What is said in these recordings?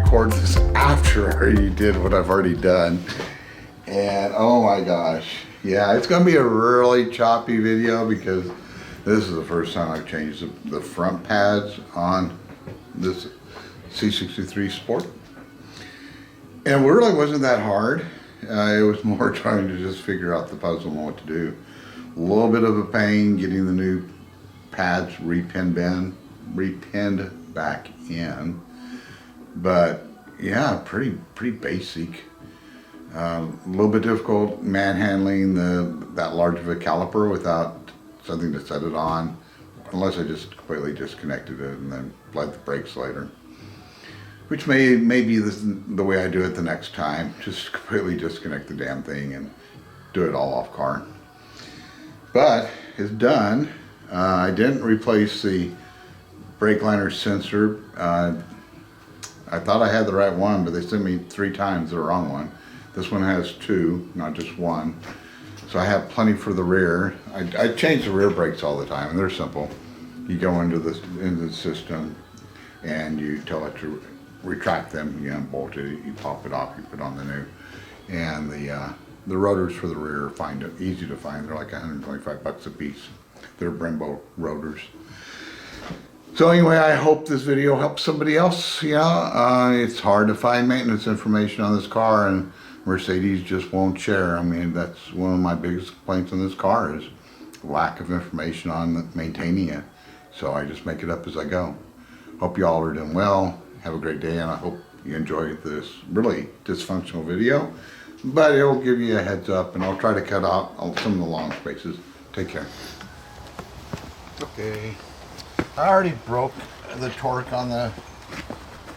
record this after I already did what I've already done. And oh my gosh. Yeah, it's gonna be a really choppy video because this is the first time I've changed the front pads on this C-63 Sport. And it really wasn't that hard. It was more trying to just figure out the puzzle and what to do. A little bit of a pain getting the new pads repinned back in. But yeah, pretty basic. A little bit difficult manhandling that large of a caliper without something to set it on, unless I just completely disconnected it and then applied the brakes later. Which may be the way I do it the next time. Just completely disconnect the damn thing and do it all off car. But it's done. I didn't replace the brake liner sensor. I thought I had the right one, but they sent me 3 times the wrong one. This one has 2, not just 1. So I have plenty for the rear. I change the rear brakes all the time, and they're simple. You go into the system, and you tell it to retract them. You unbolt it, you pop it off, you put on the new. And the rotors for the rear are easy to find. They're like 125 bucks a piece. They're Brembo rotors. So anyway, I hope this video helps somebody else. Yeah, it's hard to find maintenance information on this car, and Mercedes just won't share. I mean, that's one of my biggest complaints on this car is lack of information on maintaining it. So I just make it up as I go. Hope you all are doing well. Have a great day, and I hope you enjoyed this really dysfunctional video. But it'll give you a heads up, and I'll try to cut out some of the long spaces. Take care. Okay. I already broke the torque on the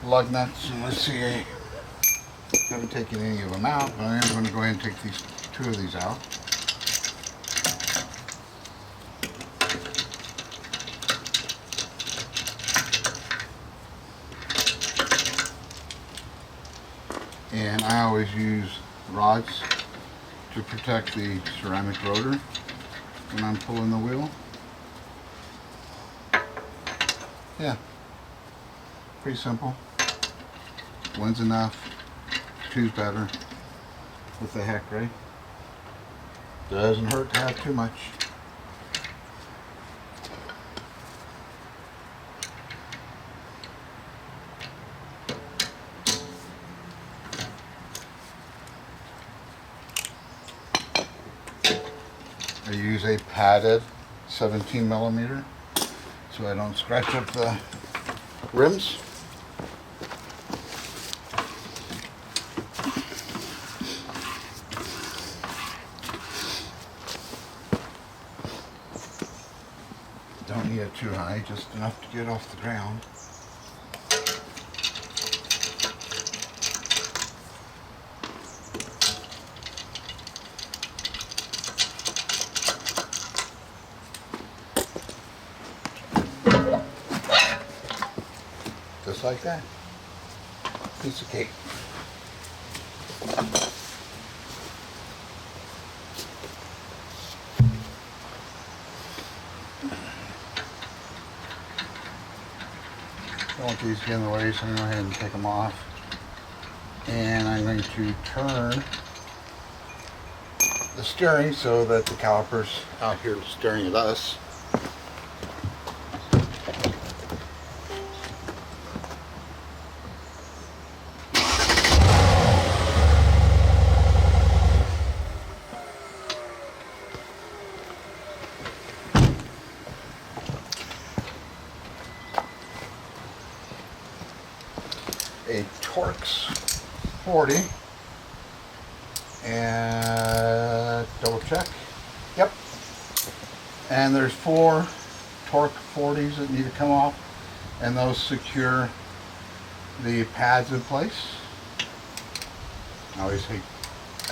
lug nuts, and let's see, I haven't taken any of them out, but I am going to go ahead and take 2 of these out. And I always use rods to protect the ceramic rotor when I'm pulling the wheel. Yeah, pretty simple. 1's enough, 2's better. What the heck, right? Doesn't hurt to have too much. I use a padded 17 millimeter. So I don't scratch up the rims. Don't need it too high, just enough to get off the ground. Just like that. Piece of cake. Don't want these to get in the way, so I'm going to go ahead and take them off. And I'm going to turn the steering so that the caliper's out here staring at us. A Torx 40, and double check. Yep. And there's 4 Torx 40s that need to come off, and those secure the pads in place. I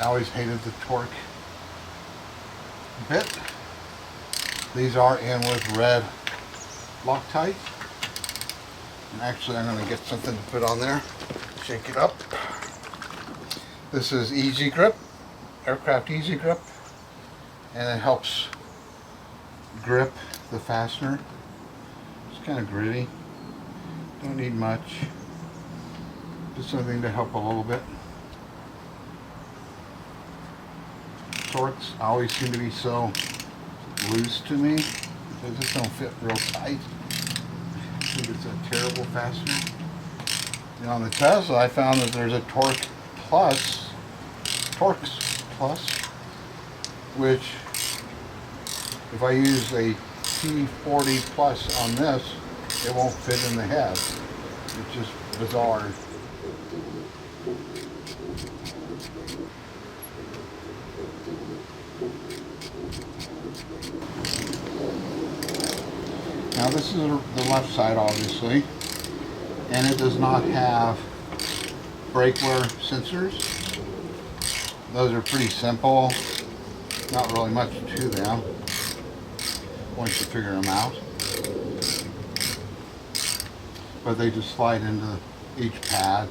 always hated the torque bit. These are in with red Loctite. And actually, I'm going to get something to put on there. Shake it up. This is Easy Grip, Aircraft Easy Grip, and it helps grip the fastener. It's kind of gritty. Don't need much. Just something to help a little bit. Torques always seem to be so loose to me. They just don't fit real tight. I think it's a terrible fastener. Now on the Tesla, I found that there's a Torques Plus, which if I use a T40 Plus on this, it won't fit in the head. It's just bizarre. Now this is the left side, obviously, and it does not have brake wear sensors. Those are pretty simple, not really much to them once you figure them out. But they just slide into each pad,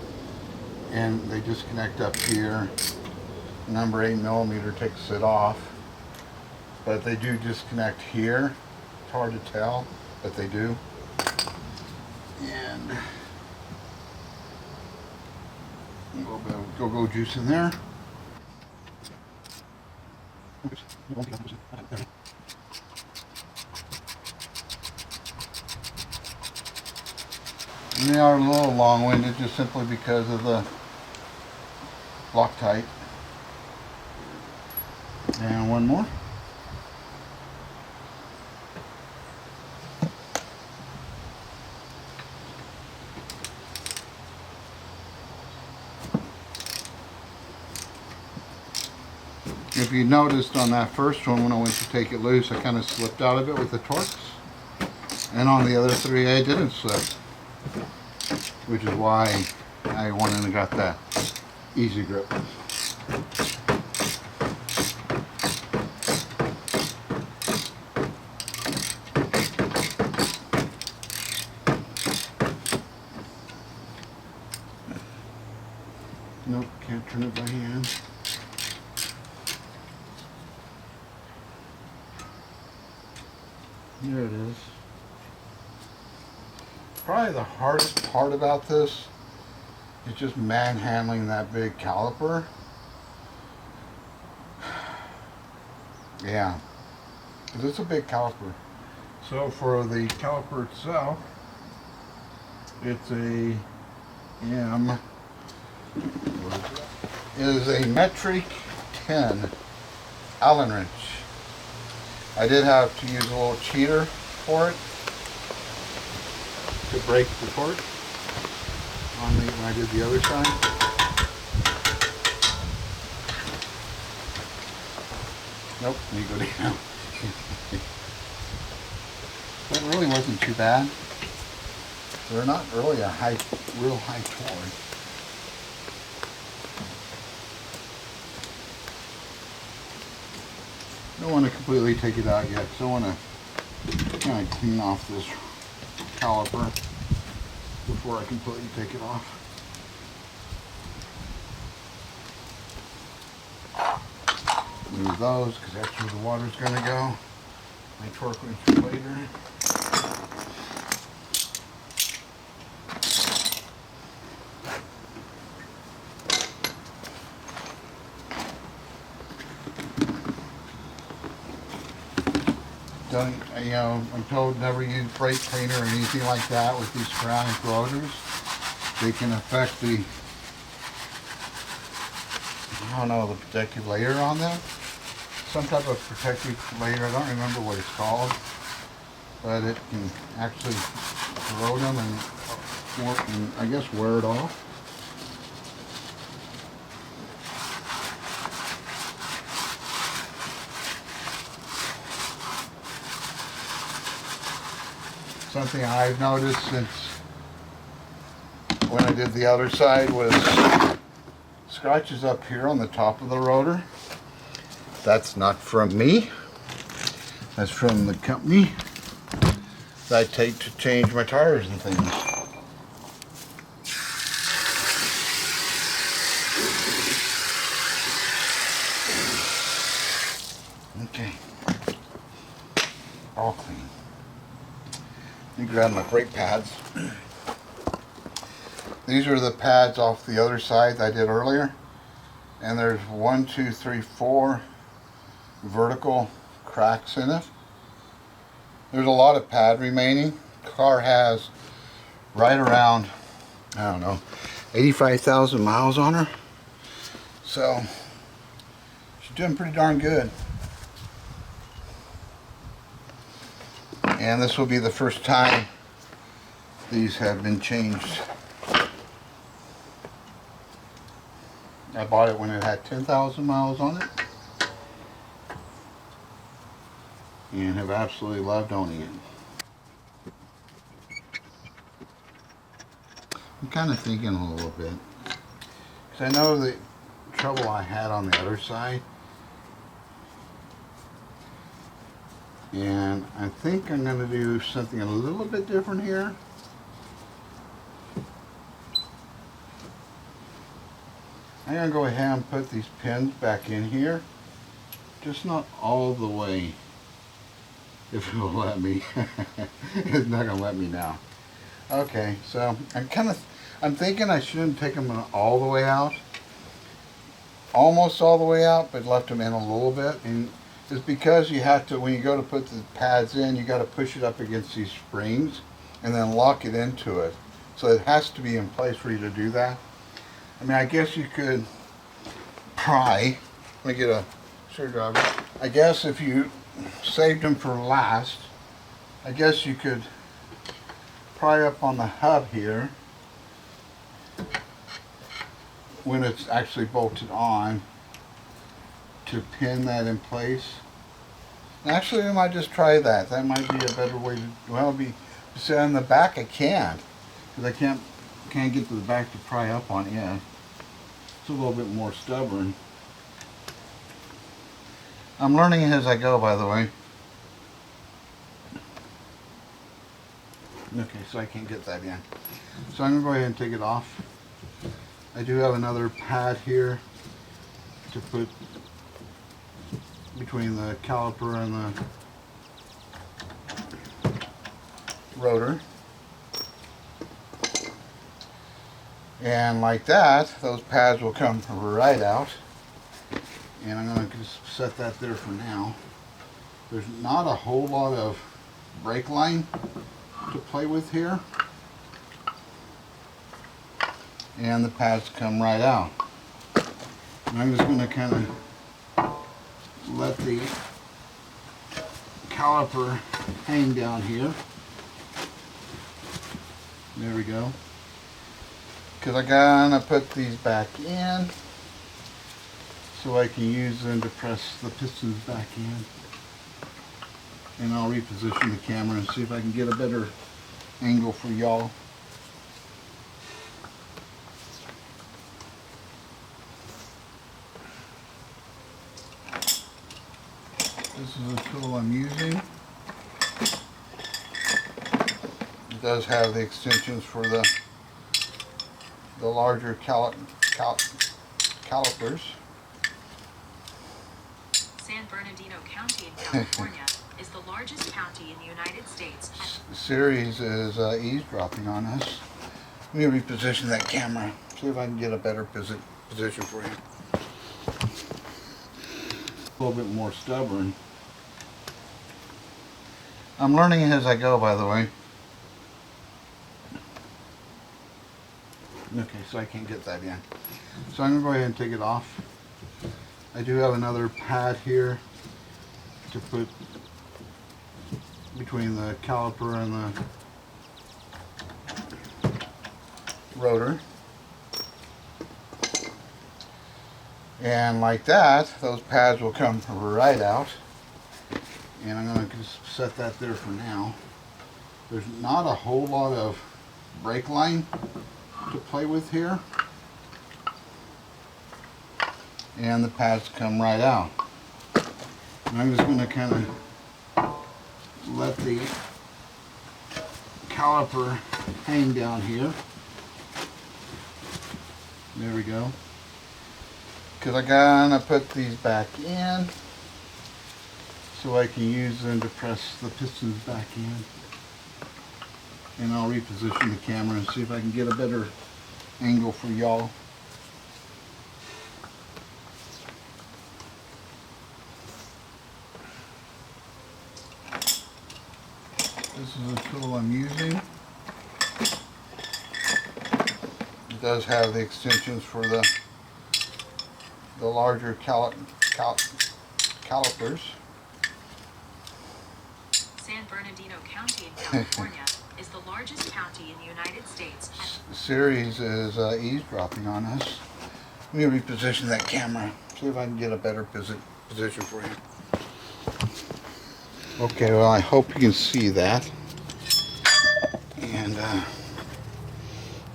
and they disconnect up here. Number 8mm takes it off, but they do disconnect here. It's hard to tell, but they do. And a little bit of go-go juice in there. And they are a little long-winded just simply because of the Loctite. And one more. If you noticed on that first one, when I went to take it loose, I kind of slipped out of it with the Torques. And on the other three, I didn't slip. Which is why I went in and got that Easy Grip. Nope, can't turn it by hand. There it is. Probably the hardest part about this is just manhandling that big caliper. Yeah, because it's a big caliper. So for the caliper itself, it's a it is a metric 10 Allen wrench. I did have to use a little cheater for it to break the torque on when I did the other side. Nope, let me go down. That really wasn't too bad. They're not really a real high torque. I don't want to completely take it out yet, so I want to kind of clean off this caliper before I completely take it off. Move those because that's where the water's going to go. My torque wrench later. Don't, you know, I'm told never use brake cleaner or anything like that with these ceramic rotors. They can affect the, I don't know, the protective layer on them. Some type of protective layer, I don't remember what it's called, but it can actually corrode them and I guess wear it off. Something I've noticed since when I did the other side was scratches up here on the top of the rotor. That's not from me. That's from the company that I take to change my tires and things. Okay. All clean. Let me grab my brake pads. These are the pads off the other side that I did earlier. And there's 1, 2, 3, 4 vertical cracks in it. There's a lot of pad remaining. Car has right around, I don't know, 85,000 miles on her. So she's doing pretty darn good. And this will be the first time these have been changed. I bought it when it had 10,000 miles on it. And have absolutely loved owning it. I'm kind of thinking a little bit. Because I know the trouble I had on the other side. And I think I'm going to do something a little bit different here. I'm going to go ahead and put these pins back in here. Just not all the way. If it will let me. It's not going to let me now. Okay, so I'm thinking I shouldn't take them all the way out. Almost all the way out, but left them in a little bit. And it's because you have to, when you go to put the pads in, you got to push it up against these springs and then lock it into it. So it has to be in place for you to do that. I mean, I guess you could pry. Let me get a screwdriver. I guess if you saved them for last, I guess you could pry up on the hub here when it's actually bolted on to pin that in place. Actually, I might just try that. That might be a better way to, well, see on the back I can't, because I can't get to the back to pry up on it. It's a little bit more stubborn. I'm learning as I go, by the way. Okay, so I can't get that in. So I'm going to go ahead and take it off. I do have another pad here to put between the caliper and the rotor. And like that, those pads will come right out. And I'm going to just set that there for now. There's not a whole lot of brake line to play with here. And the pads come right out. And I'm just going to kind of let the caliper hang down here. There we go. Because I'm going to put these back in so I can use them to press the pistons back in. And I'll reposition the camera and see if I can get a better angle for y'all. This is a tool I'm using. It does have the extensions for the larger calipers. San Bernardino County in California is the largest county in the United States. Series is eavesdropping on us. Let me reposition that camera, see if I can get a better position for you. A little bit more stubborn. I'm learning as I go, by the way. Okay, so I can't get that in. So I'm going to go ahead and take it off. I do have another pad here to put between the caliper and the rotor. And like that, those pads will come right out. And I'm going to just set that there for now. There's not a whole lot of brake line to play with here. And the pads come right out. And I'm just going to kind of let the caliper hang down here. There we go. Because I'm going to put these back in so I can use them to press the pistons back in. And I'll reposition the camera and see if I can get a better angle for y'all. This is a tool I'm using. It does have the extensions for the larger calipers. San Bernardino County in California is the largest county in the United States. Series is eavesdropping on us. Let me reposition that camera, see if I can get a better position for you. Okay, well, I hope you can see that. And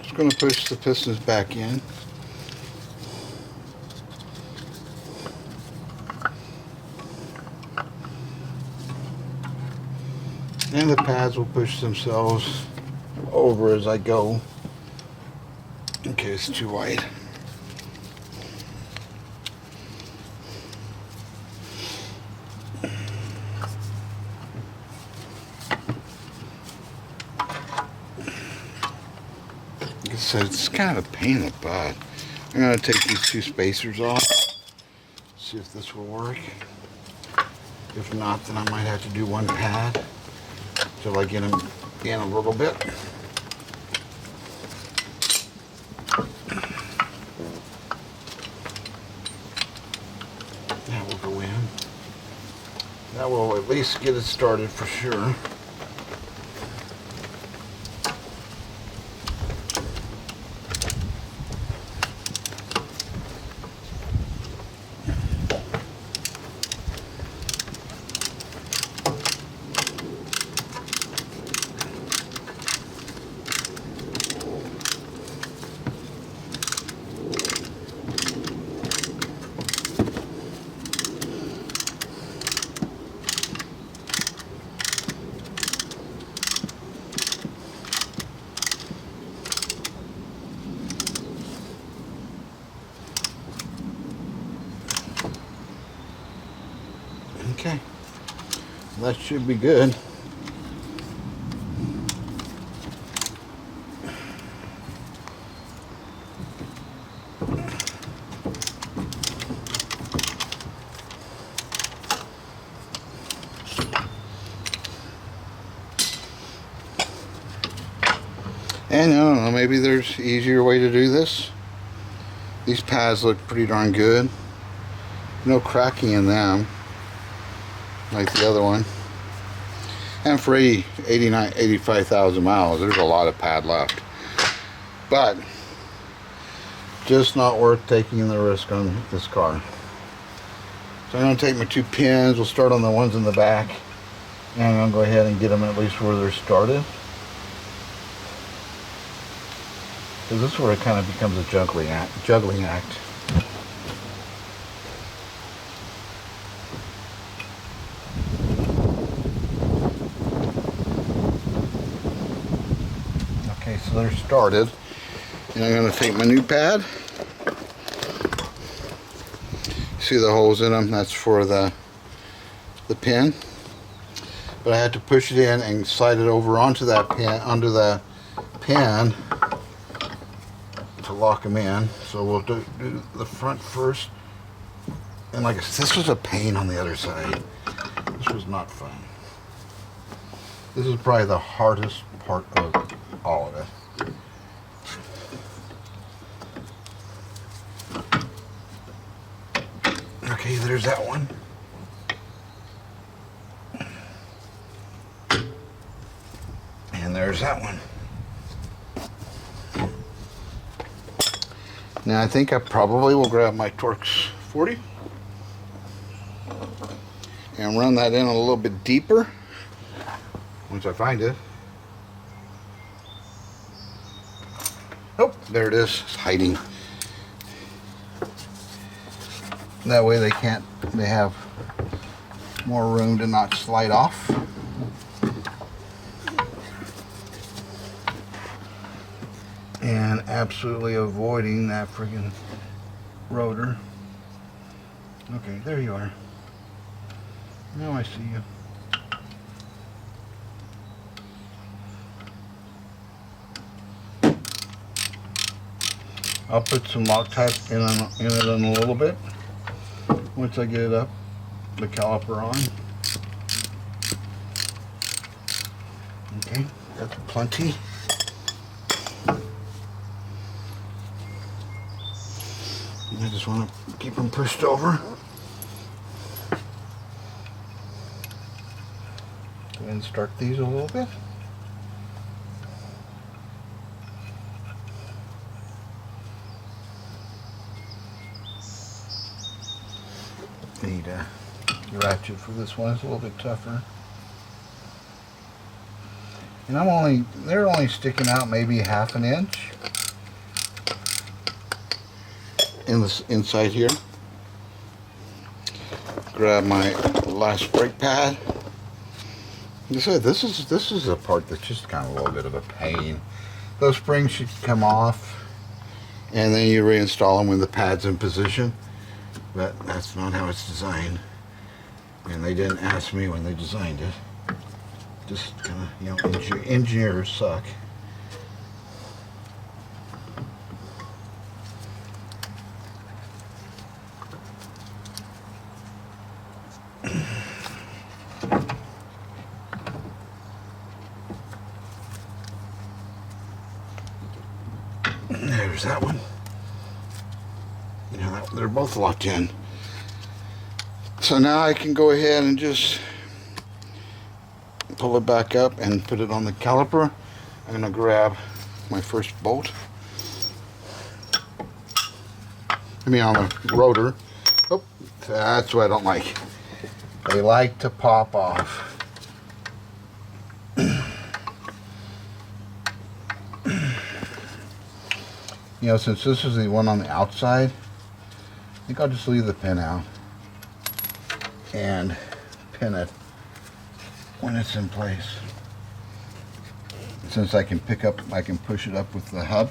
just going to push the pistons back in. And the pads will push themselves over as I go, in case it's too wide. Like I said, it's kind of a pain in the butt. I'm going to take these two spacers off, see if this will work. If not, then I might have to do one pad till I get them in a little bit. That will go in. That will at least get it started for sure. Okay, that should be good. And I don't know, maybe there's an easier way to do this. These pads look pretty darn good. No cracking in them like the other one. And for 85,000 miles, there's a lot of pad left. But just not worth taking the risk on this car. So I'm going to take my two pins. We'll start on the ones in the back. And I'm going to go ahead and get them at least where they're started. Because this is where it kind of becomes a juggling act. Okay, so they're started. And I'm going to take my new pad. See the holes in them? That's for the pin. But I had to push it in and slide it over onto that pin, under the pin, to lock them in. So we'll do the front first. And like I said, this was a pain on the other side. This was not fun. This is probably the hardest part of all of it. Okay, there's that one. And there's that one. Now I think I probably will grab my Torx 40 and run that in a little bit deeper once I find it. Oh, there it is. It's hiding. That way they have more room to not slide off. And absolutely avoiding that friggin' rotor. Okay, there you are. Now I see you. I'll put some Loctite in it in a little bit. Once I get it up, the caliper on. Okay, that's plenty. I just want to keep them pushed over. Go ahead and start these a little bit. Need a ratchet for this one. It's a little bit tougher. And they're only sticking out maybe half an inch in this inside here. Grab my last brake pad. Like I said, this is a part that's just kind of a little bit of a pain. Those springs should come off, and then you reinstall them when the pad's in position. But that's not how it's designed, and they didn't ask me when they designed it. Just kind of, you know, engineers suck. There's that one. You know, they're both locked in. So now I can go ahead and just pull it back up and put it on the caliper. I'm going to grab my first bolt. I mean on the rotor. Oh, that's what I don't like. They like to pop off. You know, since this is the one on the outside, I think I'll just leave the pin out and pin it when it's in place. Since I can push it up with the hub.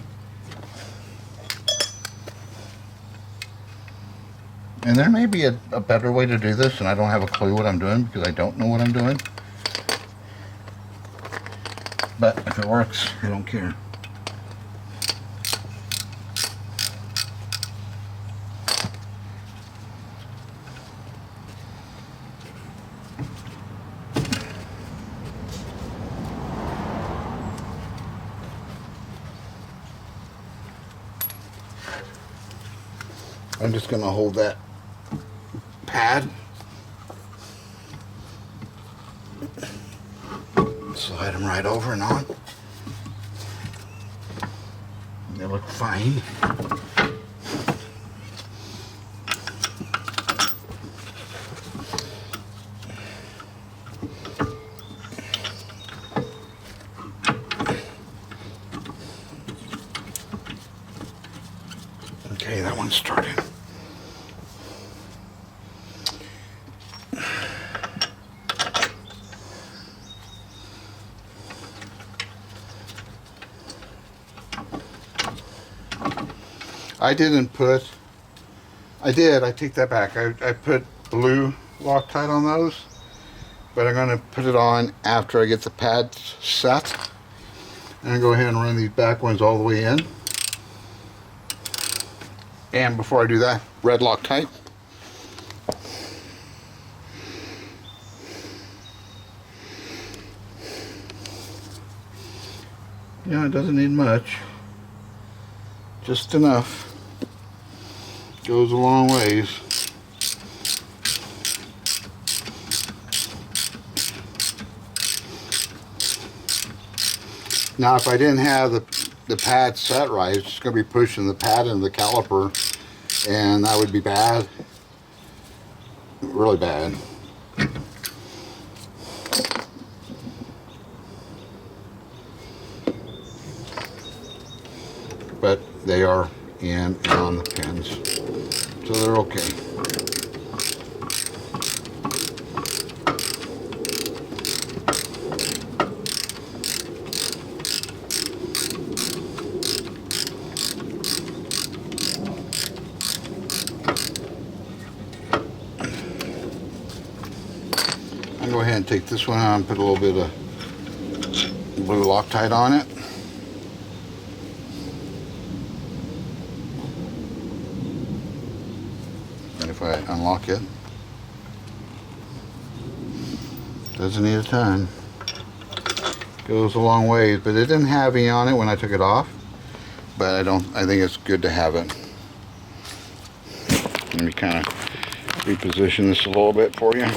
And there may be a better way to do this, and I don't have a clue what I'm doing because I don't know what I'm doing. But if it works, I don't care. I'm just going to hold that pad, slide them right over and on. They look fine. Okay, that one's started. I take that back. I put blue Loctite on those, but I'm going to put it on after I get the pads set. I'm going to go ahead and run these back ones all the way in. And before I do that, red Loctite. Yeah, it doesn't need much. Just enough. Goes a long ways. Now if I didn't have the pad set right, it's just going to be pushing the pad into the caliper, and that would be bad. Really bad. But they are in and on the pins, so they're okay. I'll go ahead and take this one out and put a little bit of blue Loctite on it. I unlock it. Doesn't need a ton. Goes a long ways, but it didn't have any on it when I took it off. But I think it's good to have it. Let me kind of reposition this a little bit for you.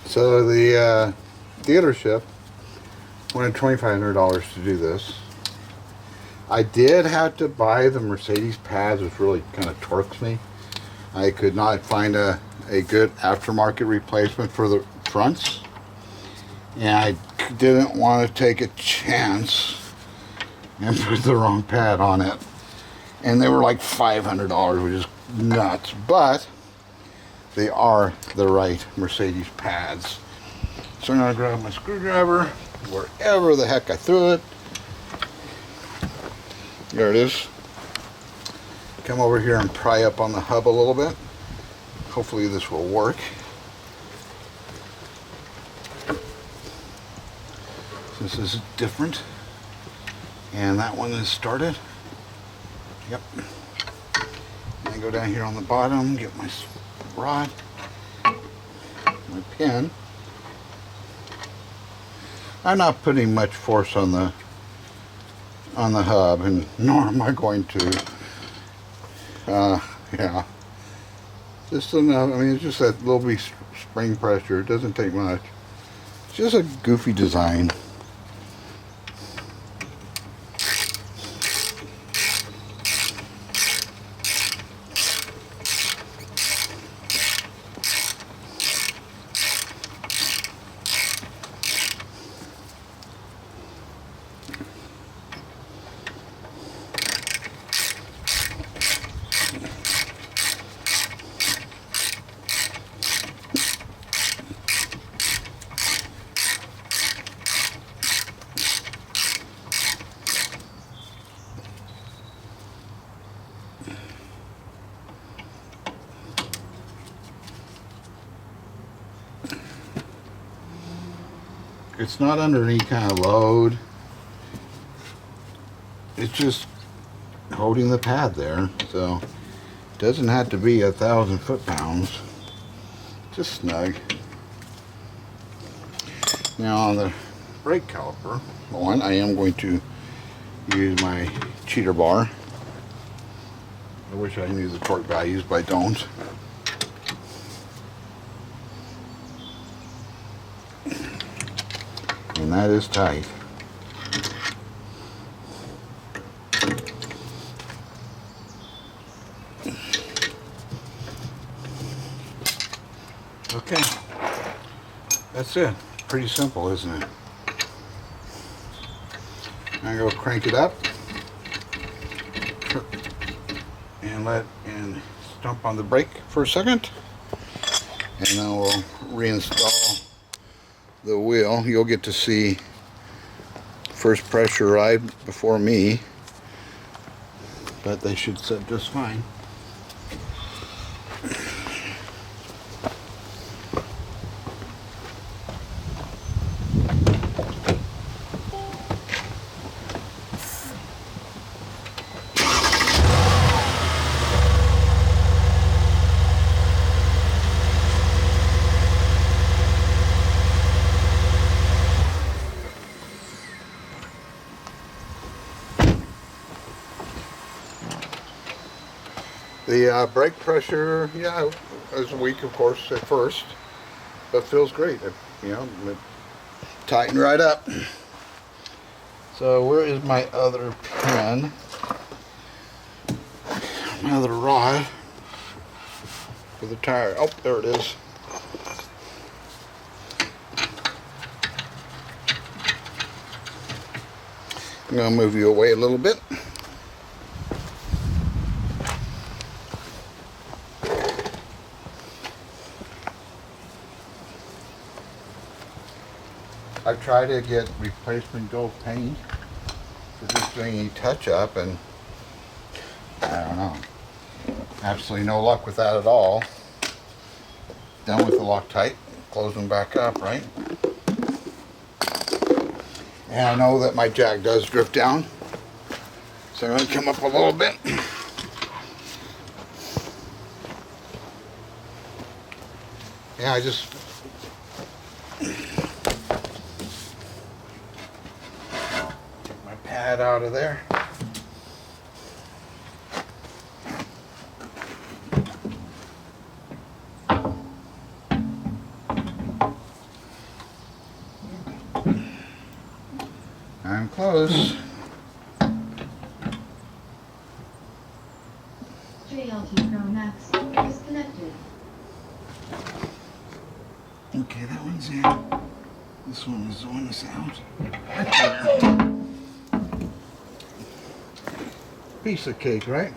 So the dealership wanted $2,500 to do this. I did have to buy the Mercedes pads, which really kind of torques me. I could not find a good aftermarket replacement for the fronts. And I didn't want to take a chance and put the wrong pad on it. And they were like $500, which is nuts. But they are the right Mercedes pads. So I'm going to grab my screwdriver, wherever the heck I threw it. There it is. Come over here and pry up on the hub a little bit. Hopefully this will work. This is different. And that one is started. Yep. And go down here on the bottom, get my rod, my pin. I'm not putting much force on the hub, and nor am I going to. Yeah, just enough. I mean, it's just that little bit spring pressure. It doesn't take much. It's just a goofy design. It's not under any kind of load. It's just holding the pad there, so it doesn't have to be 1,000 foot-pounds. Just snug. Now on the brake caliper one, I am going to use my cheater bar. I wish I knew the torque values, but I don't. And that is tight. Okay, that's it. Pretty simple, isn't it? I'm gonna go crank it up and stomp on the brake for a second, and then we'll reinstall the wheel. You'll get to see first pressure ride before me, but they should set just fine. The brake pressure, yeah, is weak, of course, at first, but feels great. It tightened right up. So where is my other pin? My other rod. for the tire. Oh, there it is. I'm going to move you away a little bit. I've tried to get replacement gold paint for just doing any touch-up, and I don't know. Absolutely no luck with that at all. Done with the Loctite. Close them back up, right? And I know that my jack does drift down, so I'm going to come up a little bit. Yeah, I just take my pad out of there. I'm close. JLT Pro Max disconnected. Okay, that one's in. This one is the one that's out. Right there. Piece of cake, right?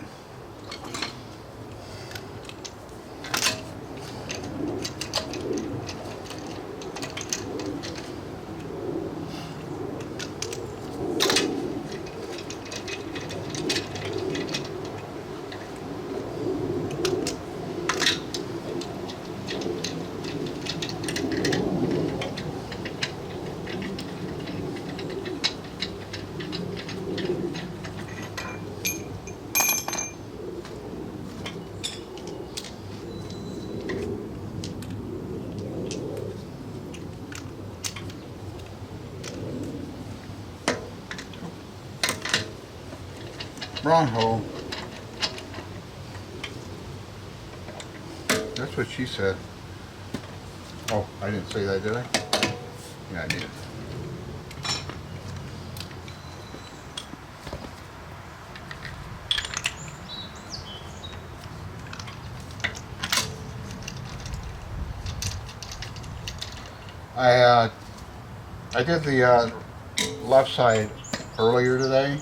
Wrong hole. That's what she said. Oh, I didn't say that, did I? Yeah, I did. I did the left side earlier today.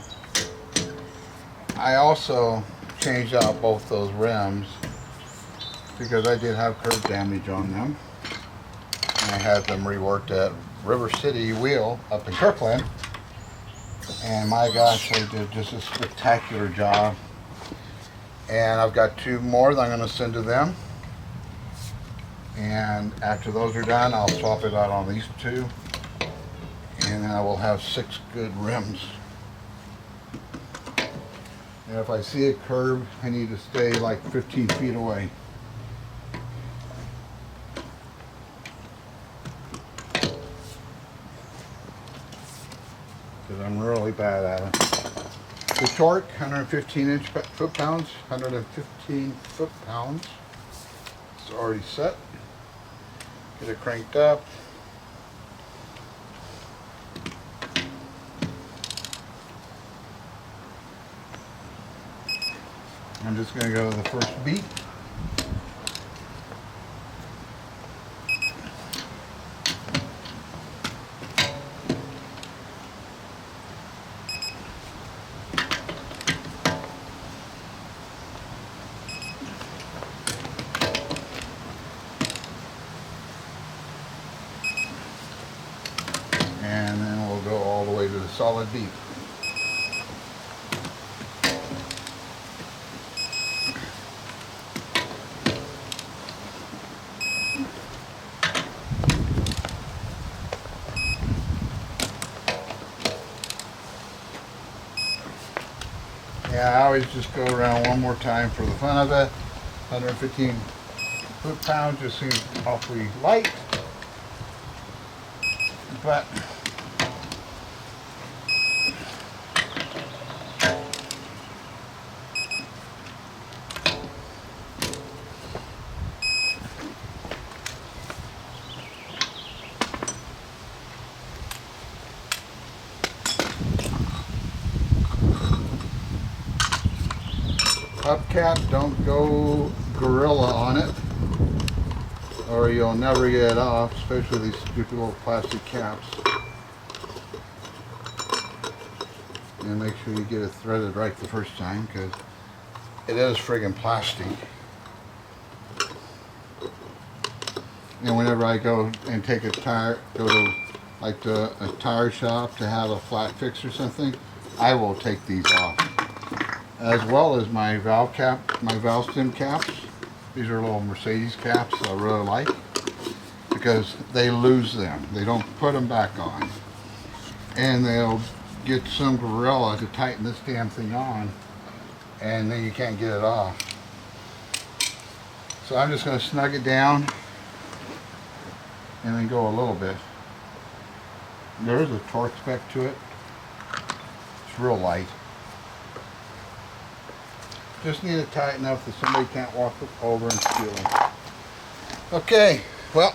I also changed out both those rims because I did have curb damage on them. And I had them reworked at River City Wheel up in Kirkland. And my gosh, they did just a spectacular job. And I've got 2 more that I'm going to send to them. And after those are done, I'll swap it out on these 2. And then I will have 6 good rims. And if I see a curb, I need to stay like 15 feet away. Because I'm really bad at it. The torque, 115 foot-pounds, 115 foot-pounds. It's already set. Get it cranked up. I'm just going to go to the first beat. And then we'll go all the way to the solid beat. Yeah, I always just go around one more time for the fun of it. 115 foot-pounds just seems awfully light, but hubcap, don't go gorilla on it. or you'll never get it off, especially these stupid little plastic caps. And make sure you get it threaded right the first time, because it is friggin' plastic. And whenever I go and take a tire, go to like a tire shop to have a flat fix or something, I will take these off. As well as my valve cap, my valve stem caps. These are little Mercedes caps I really like, because they lose them. They don't put them back on. And they'll get some gorilla to tighten this damn thing on, and then you can't get it off. So I'm just going to snug it down and then go a little bit. There is a torque spec to it. It's real light. Just need it tight enough that somebody can't walk over and steal it. Okay, well,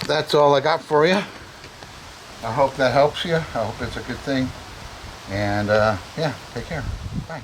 that's all I got for you. I hope that helps you. I hope it's a good thing. And yeah, take care. Bye.